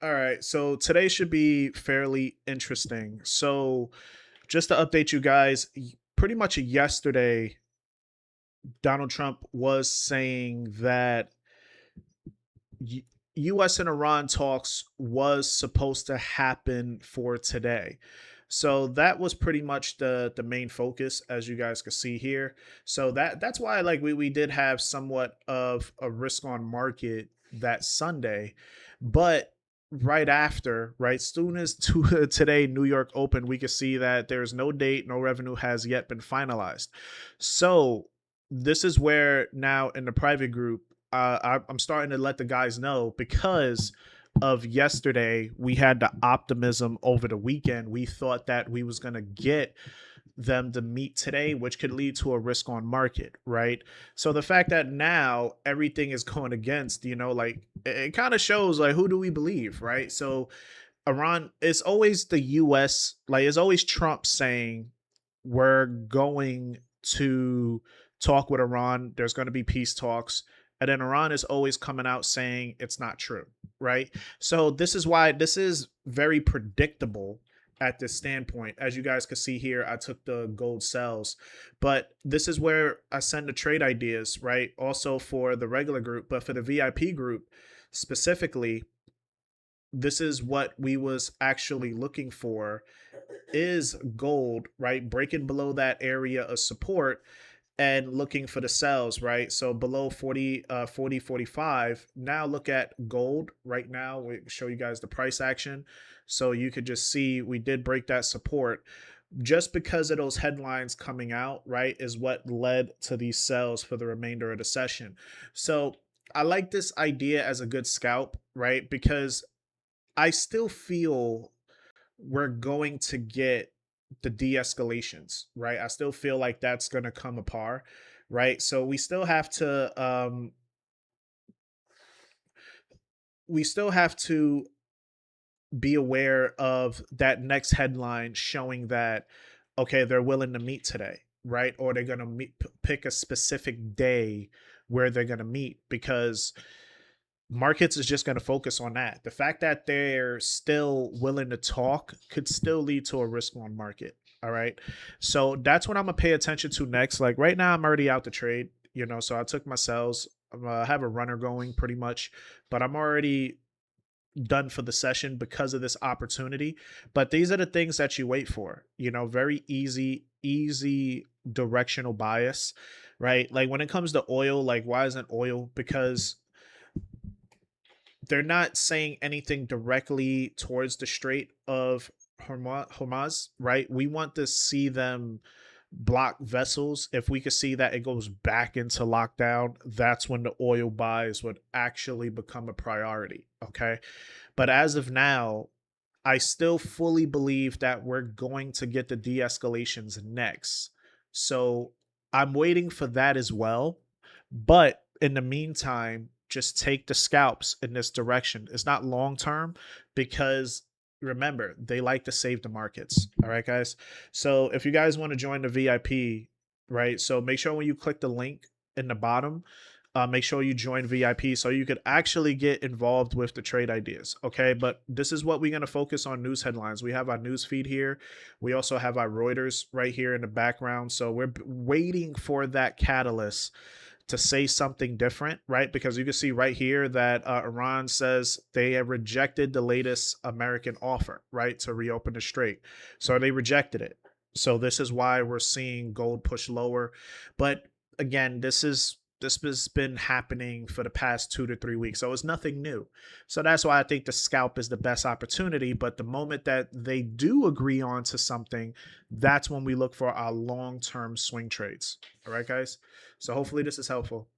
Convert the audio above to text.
All right, so today should be fairly interesting. So, just to update you guys, pretty much yesterday, Donald Trump was saying that U- US and Iran talks was supposed to happen for today. So that was pretty much the main focus, as you guys can see here. So that's why like we did have somewhat of a risk on market that Sunday, but right after, right, soon as today New York opened, we could see that there's no date, no revenue has yet been finalized. So this is where now in the private group I'm starting to let the guys know because of yesterday. We had the optimism over the weekend. We thought that we was gonna get them to meet today, which could lead to a risk on market, right? So the fact that now everything is going against, like it kind of shows like who do we believe, right? So Iran, it's always the US, like it's always Trump saying we're going to talk with Iran, there's going to be peace talks. And then Iran is always coming out saying it's not true, right? So this is why this is very predictable at this standpoint. As you guys can see here, I took the gold sells, but this is where I send the trade ideas, right? Also for the regular group, but for the VIP group specifically, this is what we was actually looking for is gold, right? Breaking below that area of support and looking for the sells, right? So below 40, 45. Now look at gold right now. We show you guys the price action. So you could just see we did break that support just because of those headlines coming out, right? Is what led to these sells for the remainder of the session. So I like this idea as a good scalp, right? Because I still feel we're going to get the de-escalations, right? I still feel like that's going to come apart, right? So we still have to be aware of that next headline showing that okay, they're willing to meet today, right? Or they're going to pick a specific day where they're going to meet because markets is just going to focus on that. The fact that they're still willing to talk could still lead to a risk on market. All right. So that's what I'm going to pay attention to next. Like right now, I'm already out the trade, so I took my sells. I have a runner going pretty much, but I'm already done for the session because of this opportunity. But these are the things that you wait for, very easy directional bias, right? Like when it comes to oil, like why isn't oil? Because they're not saying anything directly towards the Strait of Hormuz, right? We want to see them block vessels. If we could see that it goes back into lockdown, that's when the oil buys would actually become a priority. Okay. But as of now, I still fully believe that we're going to get the de escalations next. So I'm waiting for that as well. But in the meantime, just take the scalps in this direction. It's not long term because remember, they like to save the markets. All right, guys. So if you guys want to join the VIP, right? So make sure when you click the link in the bottom, make sure you join VIP so you could actually get involved with the trade ideas. Okay. But this is what we're going to focus on news headlines. We have our news feed here. We also have our Reuters right here in the background. So we're waiting for that catalyst to say something different, right? Because you can see right here that Iran says they have rejected the latest American offer, right, to reopen the strait. So they rejected it. So this is why we're seeing gold push lower. But again, this has been happening for the past 2 to 3 weeks. So it's nothing new. So that's why I think the scalp is the best opportunity. But the moment that they do agree on to something, that's when we look for our long-term swing trades. All right, guys. So hopefully this is helpful.